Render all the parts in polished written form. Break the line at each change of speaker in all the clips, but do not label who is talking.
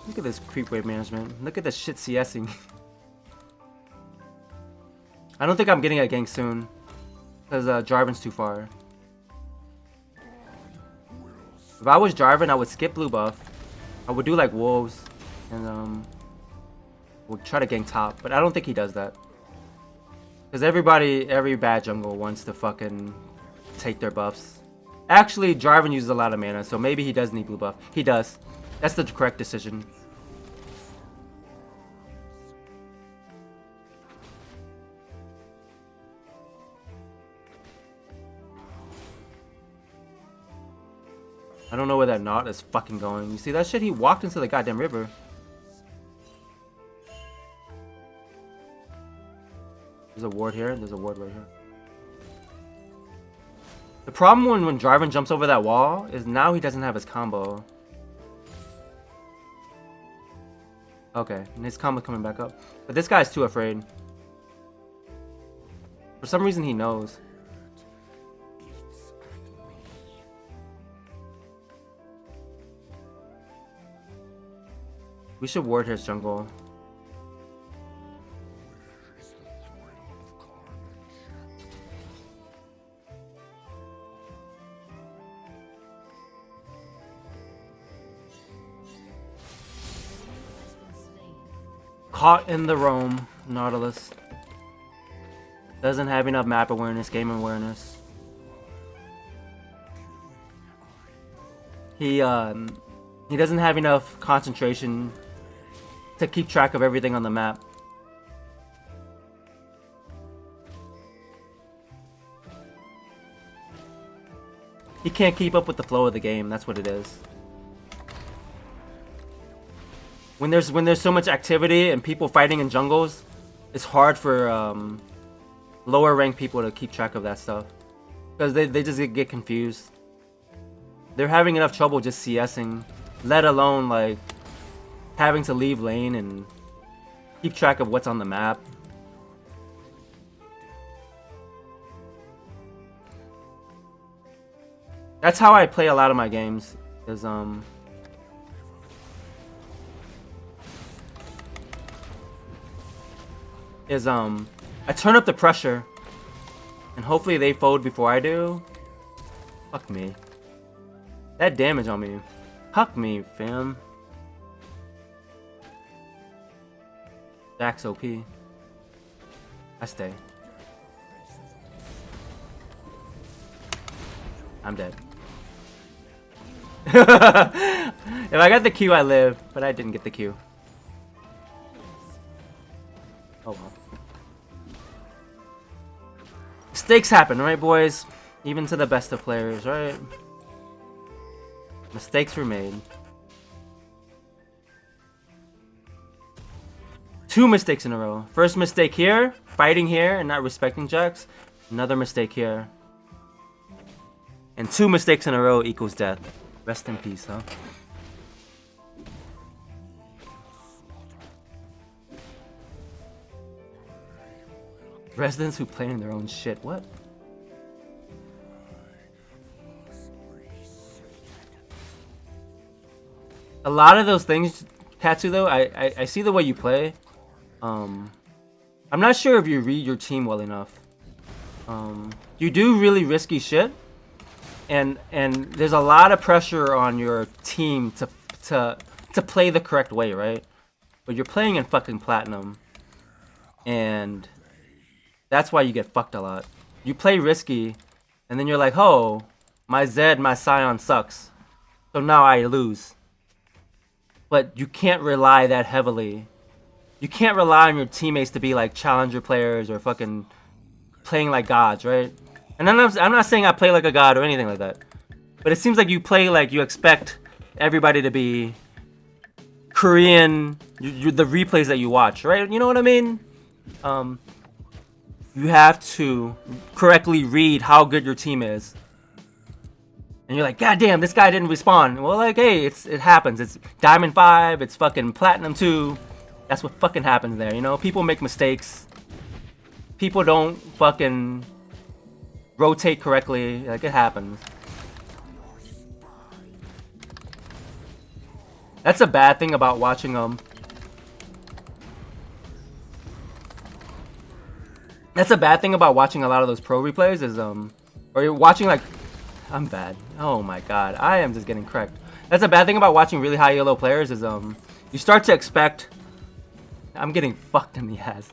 Look at this creep wave management. Look at this shit CSing. I don't think I'm getting a gank soon. Because Jarvan's too far. If I was Jarvan, I would skip blue buff. I would do like wolves. And would try to gank top. But I don't think he does that. Because every bad jungle wants to fucking take their buffs. Actually, Jarvan uses a lot of mana, so maybe he does need blue buff. He does. That's the correct decision. I don't know where that knot is fucking going. You see that shit? He walked into the goddamn river. There's a ward here. There's a ward right here. The problem when Jarvan jumps over that wall is now he doesn't have his combo. Okay, and his combo coming back up. But this guy's too afraid. For some reason he knows. We should ward his jungle. Caught in the roam, Nautilus. Doesn't have enough map awareness, game awareness. He doesn't have enough concentration to keep track of everything on the map. He can't keep up with the flow of the game, that's what it is. When there's so much activity and people fighting in jungles, it's hard for lower ranked people to keep track of that stuff. Because they just get confused. They're having enough trouble just CSing, let alone like having to leave lane and keep track of what's on the map. That's how I play a lot of my games. Is I turn up the pressure and hopefully they fold before I do. Fuck me. That damage on me. Fuck me, fam. Jack's OP. I stay. I'm dead. If I got the Q, I live, but I didn't get the Q. Oh well. Mistakes happen, right, boys? Even to the best of players, right? Mistakes were made. 2 mistakes in a row. First mistake here, fighting here and not respecting Jax. Another mistake here. And 2 mistakes in a row equals death. Rest in peace, huh? Residents who play in their own shit. What? A lot of those things, Tatsu, though, I see the way you play. I'm not sure if you read your team well enough. You do really risky shit. And there's a lot of pressure on your team to play the correct way, right? But you're playing in fucking platinum. And that's why you get fucked a lot. You play risky, and then you're like, oh, my Zed, my Sion sucks. So now I lose. But you can't rely that heavily. You can't rely on your teammates to be like challenger players or fucking playing like gods, right? And I'm not saying I play like a god or anything like that. But it seems like you play like you expect everybody to be Korean, the replays that you watch, right? You know what I mean? You have to correctly read how good your team is. And you're like, God damn, this guy didn't respond. Well, like, hey, it happens. It's Diamond 5, it's fucking Platinum 2. That's what fucking happens there, you know? People make mistakes. People don't fucking rotate correctly. Like, it happens. That's a bad thing about watching That's a bad thing about watching a lot of those pro replays is or you're watching like I'm bad. Oh my god, I am just getting cracked. That's a bad thing about watching really high elo players is you start to expect. I'm getting fucked in the ass.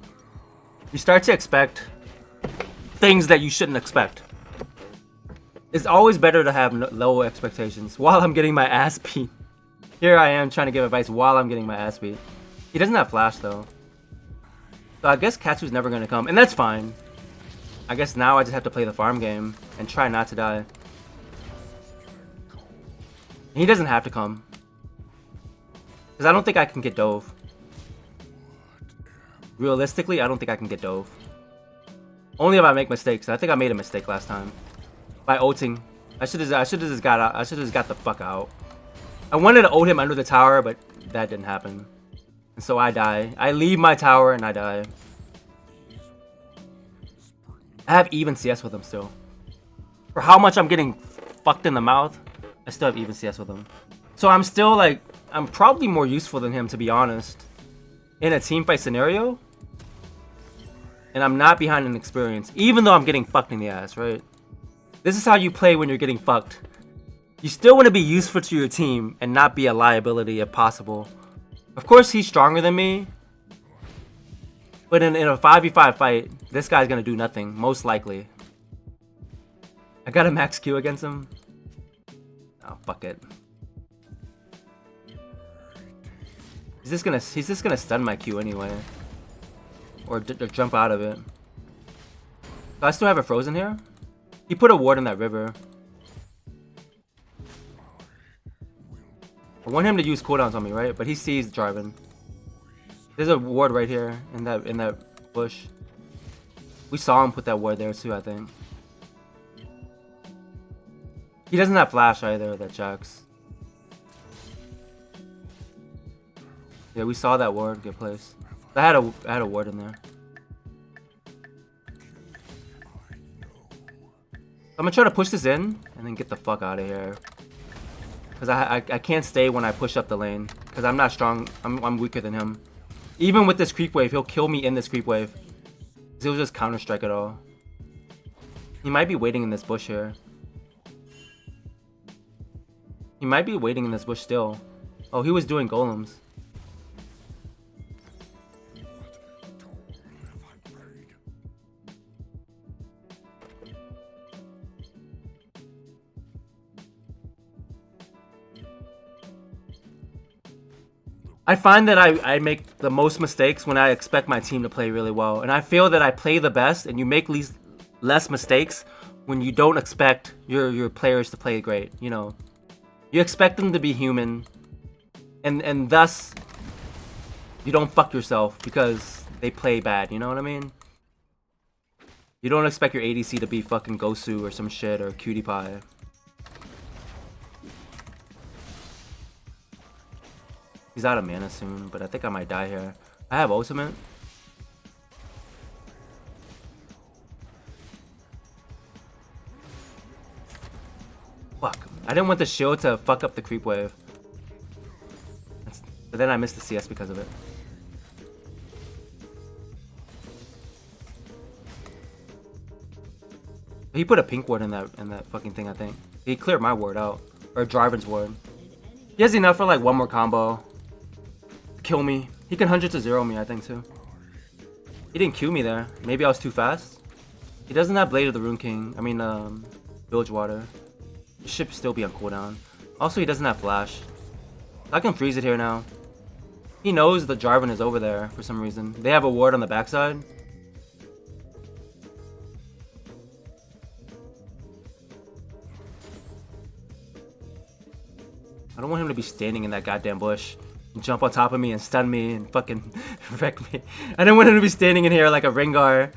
You start to expect things that you shouldn't expect. It's always better to have low expectations while I'm getting my ass beat. Here I am trying to give advice while I'm getting my ass beat. He doesn't have flash though. So I guess Katsu's never gonna come, and that's fine. I guess now I just have to play the farm game and try not to die. He doesn't have to come. Because I don't think I can get dove. Realistically, I don't think I can get dove. Only if I make mistakes. I think I made a mistake last time. By ulting. I should have just got out. I should have just got the fuck out. I wanted to ult him under the tower, but that didn't happen. And so I die. I leave my tower and I die. I have even CS with him still. For how much I'm getting fucked in the mouth, I still have even CS with him. So I'm still like, I'm probably more useful than him, to be honest. In a teamfight scenario. And I'm not behind in experience, even though I'm getting fucked in the ass, right? This is how you play when you're getting fucked. You still want to be useful to your team and not be a liability if possible. Of course, he's stronger than me. But in a 5v5 fight, this guy's going to do nothing, most likely. I got a max Q against him. Oh, fuck it. He's just gonna stun my Q anyway. Or jump out of it. So I still have it frozen here. He put a ward in that river. I want him to use cooldowns on me, right? But he sees driving. There's a ward right here in that bush. We saw him put that ward there too, I think. He doesn't have flash either, that Jax. Yeah, we saw that ward get placed. I had a ward in there. I'm gonna try to push this in and then get the fuck out of here. Cause I can't stay when I push up the lane. Cause I'm not strong. I'm weaker than him. Even with this creep wave, he'll kill me in this creep wave. He'll just counter strike it all. He might be waiting in this bush here. He might be waiting in this bush still. Oh, he was doing golems. I find that I make the most mistakes when I expect my team to play really well. And I feel that I play the best and you make less mistakes when you don't expect your players to play great, you know. You expect them to be human and thus you don't fuck yourself because they play bad, you know what I mean? You don't expect your ADC to be fucking Gosu or some shit or Cutie Pie. He's out of mana soon, but I think I might die here. I have ultimate. Fuck. I didn't want the shield to fuck up the creep wave. But then I missed the CS because of it. He put a pink ward in that fucking thing, I think. He cleared my ward out. Or Jarvan's ward. He has enough for like one more combo. Kill me. He can 100 to 0 me, I think, too. He didn't Q me there. Maybe I was too fast. He doesn't have Blade of the Rune King. I mean, Bilgewater. He should still be on cooldown. Also, he doesn't have Flash. I can freeze it here now. He knows the Jarvan is over there for some reason. They have a ward on the backside. I don't want him to be standing in that goddamn bush. Jump on top of me and stun me and fucking wreck me. I don't want him to be standing in here like a Rengar.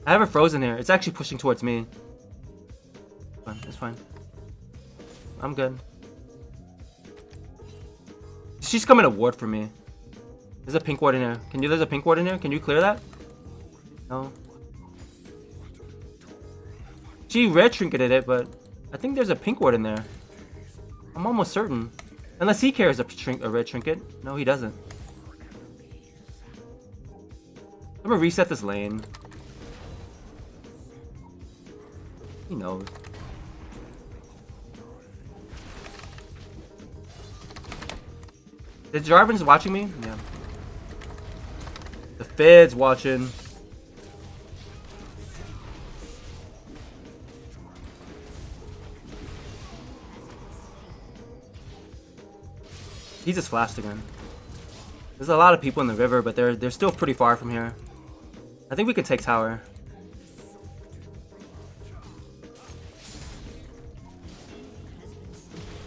I have a frozen here. It's actually pushing towards me. Fine, it's fine. I'm good. She's coming to ward for me. There's a pink ward in here. There's a pink ward in here? Can you clear that? No. She red trinketed it, but I think there's a pink ward in there. I'm almost certain. Unless he carries a red trinket. No, he doesn't. I'm gonna reset this lane. He knows. The Jarvan's watching me? Yeah. The Fed's watching. He just flashed again. There's a lot of people in the river, but they're still pretty far from here. I think we can take tower.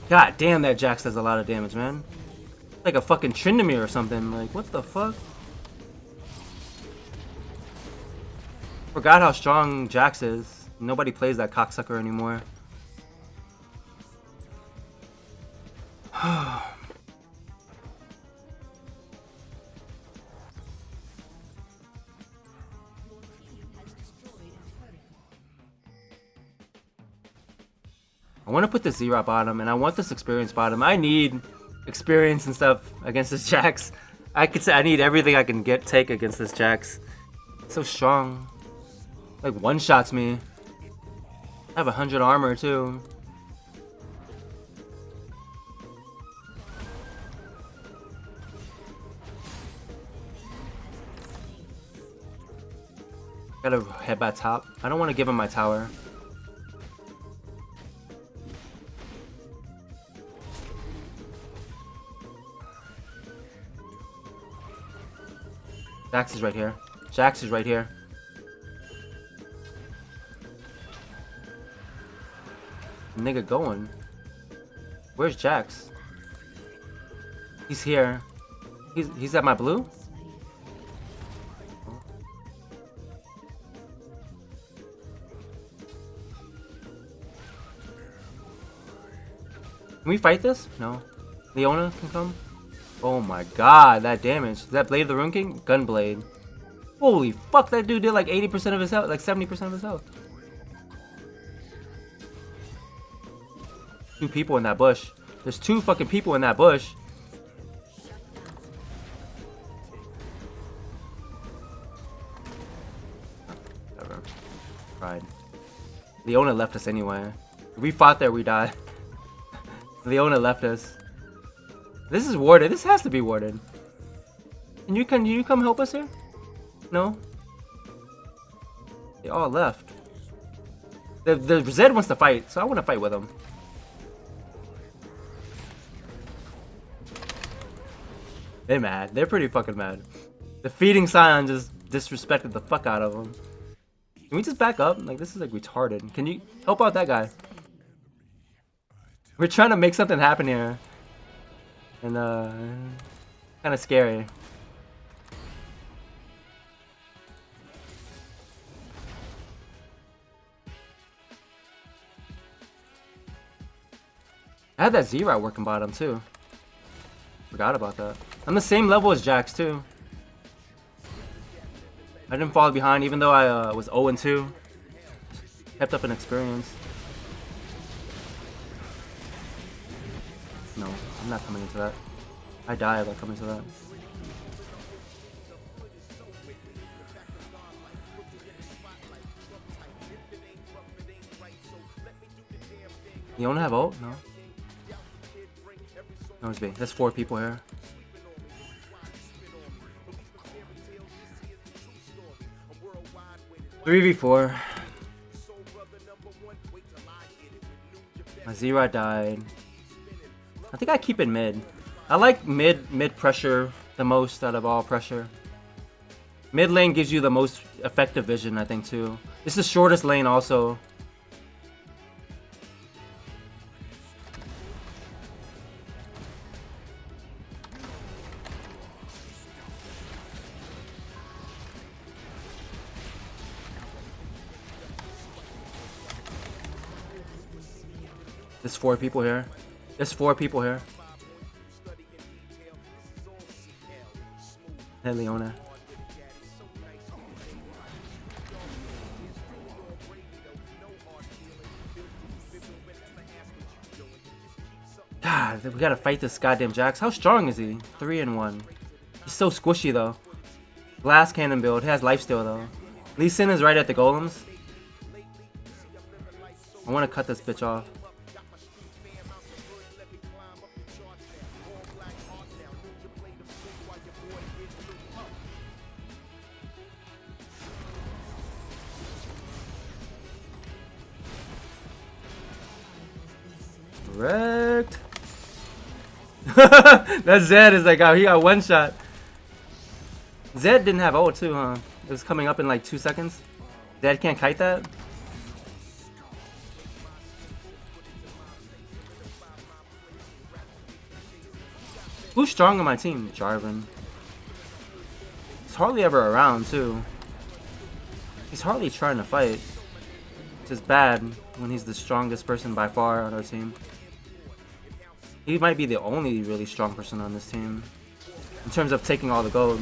God damn, that Jax does a lot of damage, man. Like a fucking Tryndamere or something. Like, what the fuck? Forgot how strong Jax is. Nobody plays that cocksucker anymore. I want to put the Zero bottom, and I want this experience bottom. I need experience and stuff against this Jax. I could say I need everything I can take against this Jax. So strong. Like one-shots me. I have 100 armor too. Gotta head back top. I don't want to give him my tower. Jax is right here. Jax is right here. Nigga going. Where's Jax? He's here. He's at my blue? Can we fight this? No. Leona can come? Oh my god, that damage. Is that Blade of the Rune King? Gunblade. Holy fuck, that dude did like 80% of his health, like 70% of his health. Two people in that bush. There's two fucking people in that bush. Whatever. Pride. Leona left us anyway. If we fought there, we died. Leona left us. This is warded. This has to be warded. Can you come help us here? No? They all left. The Zed wants to fight, so I want to fight with him. They're mad. They're pretty fucking mad. The feeding Sion just disrespected the fuck out of them. Can we just back up? Like, this is like retarded. Can you help out that guy? We're trying to make something happen here. And kind of scary. I had that Zero working bottom too. Forgot about that. I'm the same level as Jax too. I didn't fall behind even though I was 0-2. Kept up an experience. No, I'm not coming into that. I die if I come into that. You don't have ult? No. No, it's B. There's 4 people here. Three v 4. My Zero died. I think I keep it mid. I like mid pressure the most out of all pressure. Mid lane gives you the most effective vision, I think, too. It's the shortest lane also. There's 4 people here. There's 4 people here. Hey, Leona. God, we gotta fight this goddamn Jax. How strong is he? 3-1. He's so squishy though. Glass cannon build. He has lifesteal though. Lee Sin is right at the golems. I want to cut this bitch off. Correct. That Zed is like, oh, he got one shot. Zed didn't have ult too, huh? It was coming up in like 2 seconds. Zed can't kite that? Who's strong on my team? Jarvan. He's hardly ever around too. He's hardly trying to fight. Which is bad when he's the strongest person by far on our team. He might be the only really strong person on this team. In terms of taking all the gold.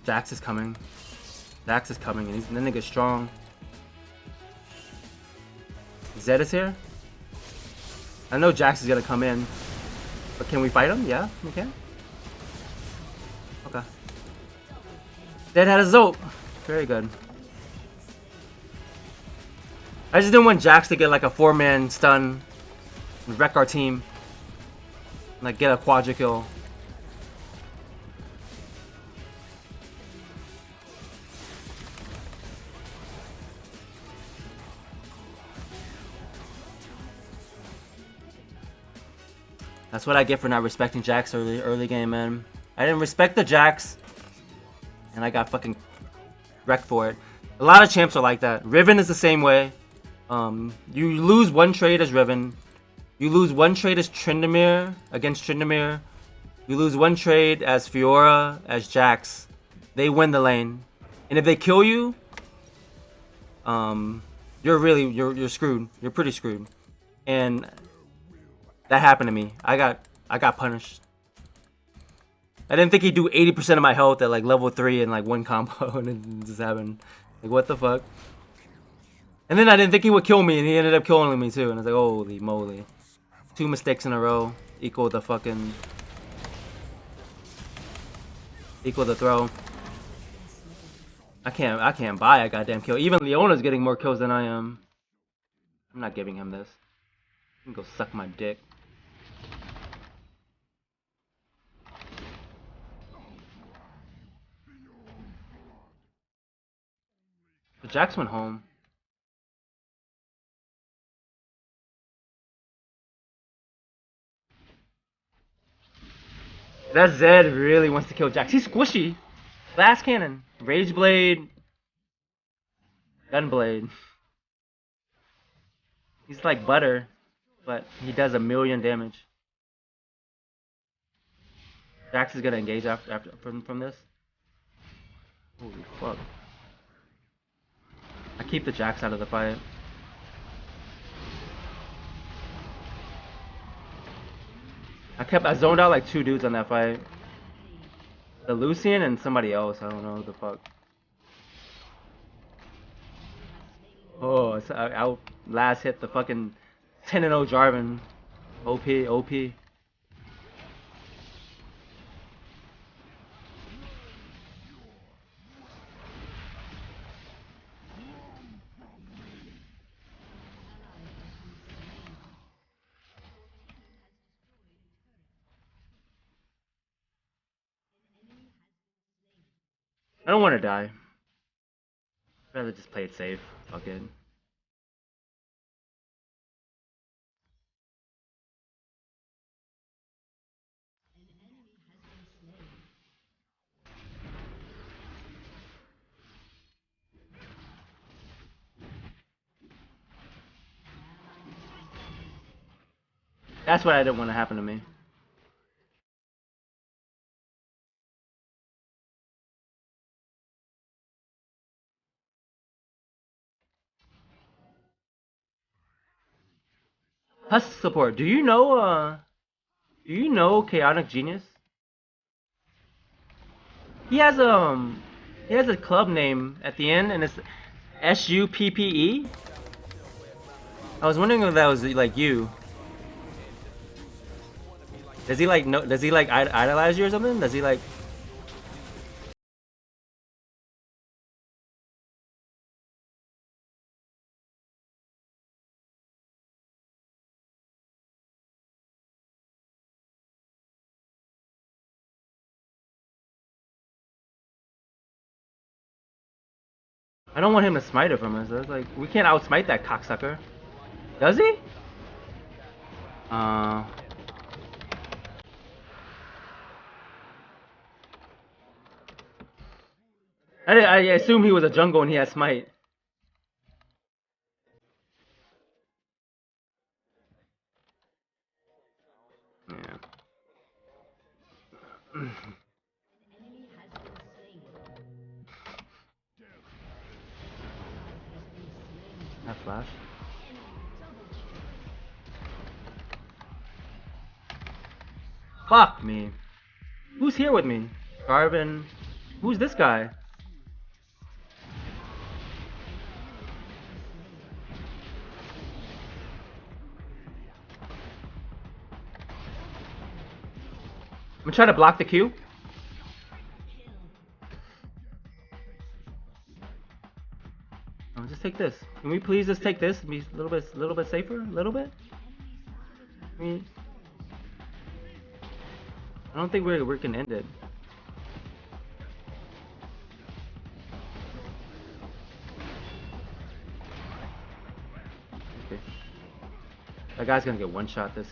Jax is coming. Jax is coming, and the nigga's strong. Zed is here. I know Jax is gonna come in, but can we fight him? Yeah, we can. Okay. Zed had a Zolt. Very good. I just didn't want Jax to get like a 4-man stun, and wreck our team, like get a quadra kill. That's what I get for not respecting Jax early game, man. I didn't respect the Jax, and I got fucking wrecked for it. A lot of champs are like that. Riven is the same way. You lose one trade as Riven. You lose one trade as Tryndamere against Tryndamere. You lose one trade as Fiora, as Jax. They win the lane. And if they kill you, you're screwed. You're pretty screwed. And that happened to me. I got punished. I didn't think he'd do 80% of my health at like level 3 in like one combo, and it just happened. Like, what the fuck? And then I didn't think he would kill me, and he ended up killing me too. And I was like, holy moly. 2 mistakes in a row equal the fucking... equal the throw. I can't buy a goddamn kill. Even Leona's getting more kills than I am. I'm not giving him this. He can go suck my dick. But Jax went home. That Zed really wants to kill Jax. He's squishy. Glass cannon. Rage blade. Gunblade. He's like butter, but he does 1,000,000 damage. Jax is gonna engage after from this. Holy fuck. I keep the Jax out of the fight. I zoned out like 2 dudes on that fight. The Lucian and somebody else, I don't know who the fuck. Oh, I last hit the fucking 10-0 Jarvan. OP, OP. I don't want to die. I'd rather just play it safe. Fuck it. That's what I didn't want to happen to me. Husk support. Do you know Chaotic Genius? He has a club name at the end and it's SUPPE. I was wondering if that was like you. Does he like Does he like idolize you or something? Does he like? I don't want him to smite it from us. I was like, we can't outsmite that cocksucker. Does he? I assume he was a jungle and he had smite. Yeah. That flash. Fuck me. Who's here with me? Garvin. Who's this guy? I'm gonna try to block the Q. Oh, just take this. Can we please just take this and be a little bit safer? A little bit? I mean, I don't think we can end it. Okay. That guy's gonna get one shot this.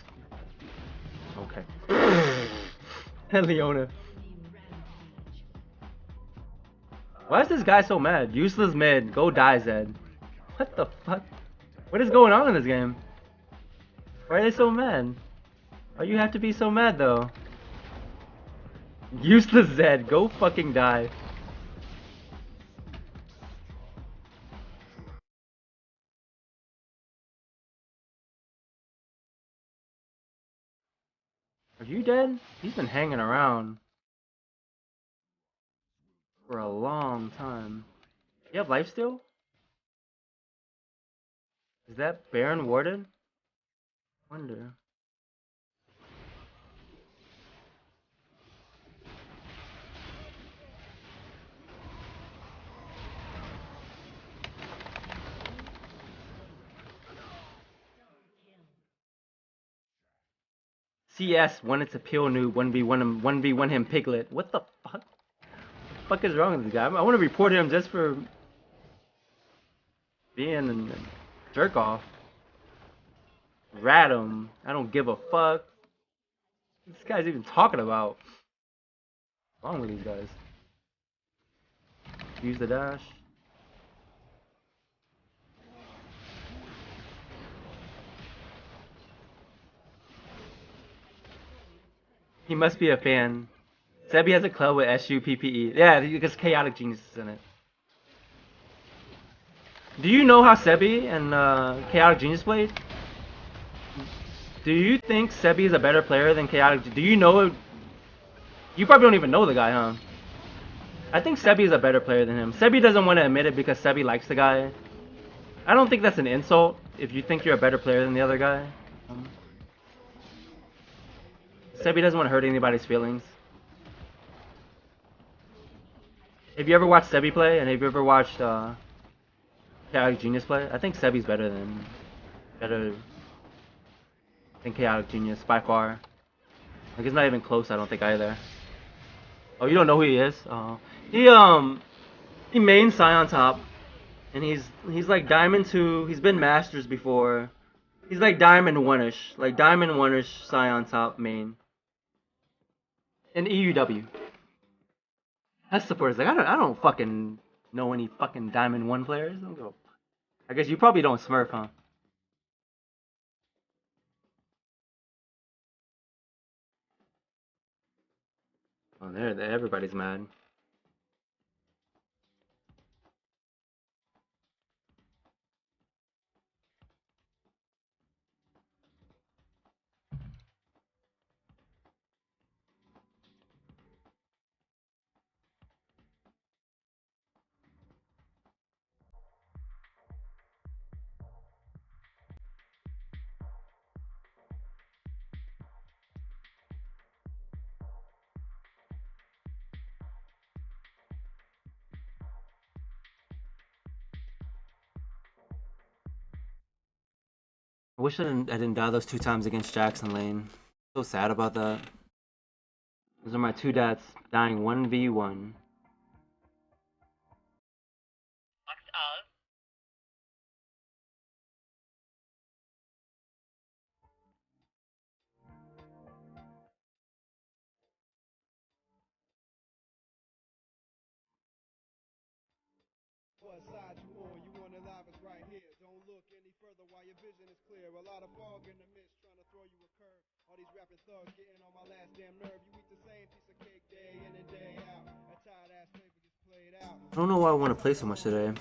Okay. And Leona. Why is this guy so mad? Useless mid. Go die, Zed. What the fuck? What is going on in this game? Why are they so mad? Why you have to be so mad though? Useless Zed. Go fucking die. Are you dead? He's been hanging around for a long time. You have life still? Is that Baron Warden? Wonder. CS wanted to peel noob 1v1 him Piglet. What the fuck? What the fuck is wrong with this guy? I want to report him just for being a jerk off. Rat him. I don't give a fuck. This guy's even talking about. What's wrong with these guys? Use the dash. He must be a fan. Sebi has a club with SUPPE. Yeah, because Chaotic Genius is in it. Do you know how Sebi and Chaotic Genius played? Do you think Sebi is a better player than Chaotic? Do you know? You probably don't even know the guy, huh? I think Sebi is a better player than him. Sebi doesn't want to admit it because Sebi likes the guy. I don't think that's an insult if you think you're a better player than the other guy. Sebi doesn't want to hurt anybody's feelings. Have you ever watched Sebi play? And have you ever watched Chaotic Genius play? I think Sebi's better than Chaotic Genius by far. Like it's not even close. I don't think either. Oh, you don't know who he is? Oh, he main Sion top, and he's like Diamond 2. He's been Masters before. He's like Diamond 1ish, like Diamond 1ish Sion top main. In EUW. That's supporters. Like I don't fucking know any fucking Diamond 1 players. I guess you probably don't Smurf, huh? Oh, there, everybody's mad. wish I didn't die those 2 times against Jackson Lane. So sad about that. Those are my 2 deaths, dying 1v1.
What side you on? You want to live is right here. Don't look any further while your vision is clear. A lot of fog in the mist trying to throw you a curve. All these rapping thugs getting on my last damn nerve. You eat the same piece of cake day in and day out. That tired ass paper gets played out.
I don't know why I want to play so much today.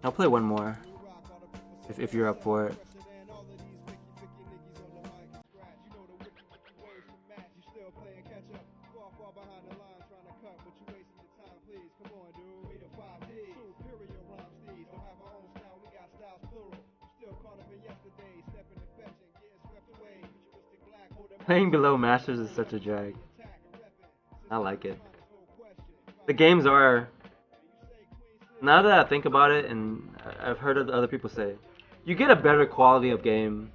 I'll play one more if you're up for it. Playing below Masters is such a drag. I like it. The games are, now that I think about it, and I've heard other people say, you get a better quality of game.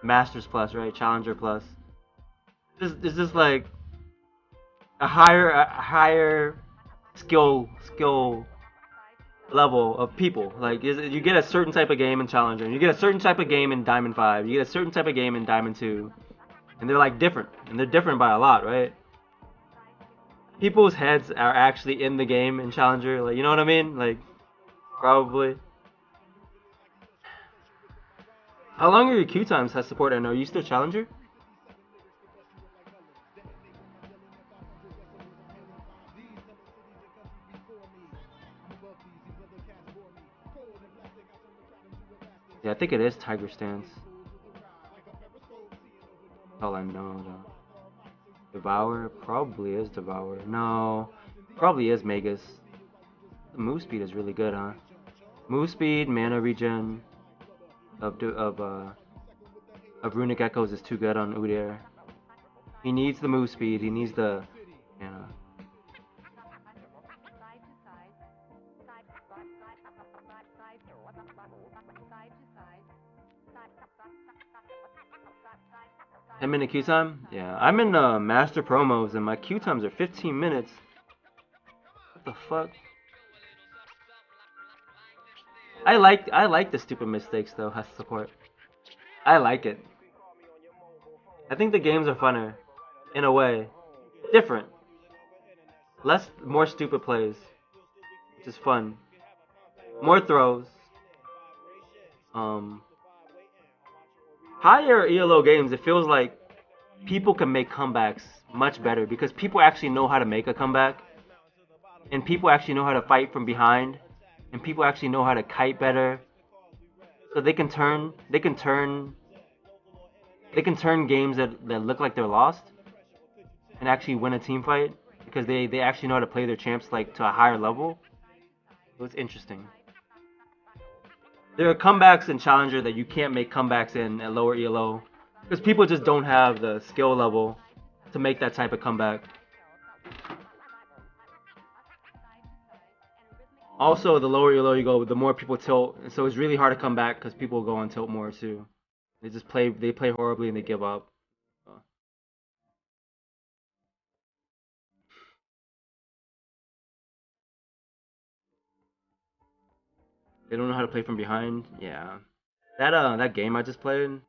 Masters Plus, right? Challenger Plus. It's just like a higher skill level of people. Like you get a certain type of game in Challenger, you get a certain type of game in Diamond 5, you get a certain type of game in Diamond 2, and they're like different, and they're different by a lot, right? People's heads are actually in the game in Challenger, like, you know what I mean? Like, probably. How long are your queue times has support? And are you still Challenger? Yeah, I think it is Tiger Stance. All I know though. Devour? Probably is Devour. No, probably is Magus. The move speed is really good, huh? Move speed, mana regen of Runic Echoes is too good on Udyr. He needs the move speed. He needs the mana. Ten-minute queue time? Yeah, I'm in master promos and my queue times are 15 minutes. What the fuck? I like the stupid mistakes though. Has support. I like it. I think the games are funner, in a way, different, more stupid plays, which is fun. More throws. Um, Higher ELO games. It feels like people can make comebacks much better because people actually know how to make a comeback, and people actually know how to fight from behind, and people actually know how to kite better. So they can turn games that look like they're lost and actually win a team fight because they actually know how to play their champs like to a higher level. So it's interesting. There are comebacks in Challenger that you can't make comebacks in at lower ELO because people just don't have the skill level to make that type of comeback. Also, the lower ELO you go, the more people tilt, and so it's really hard to come back because people go on tilt more too. They play horribly and they give up. They don't know how to play from behind. Yeah, that game I just played,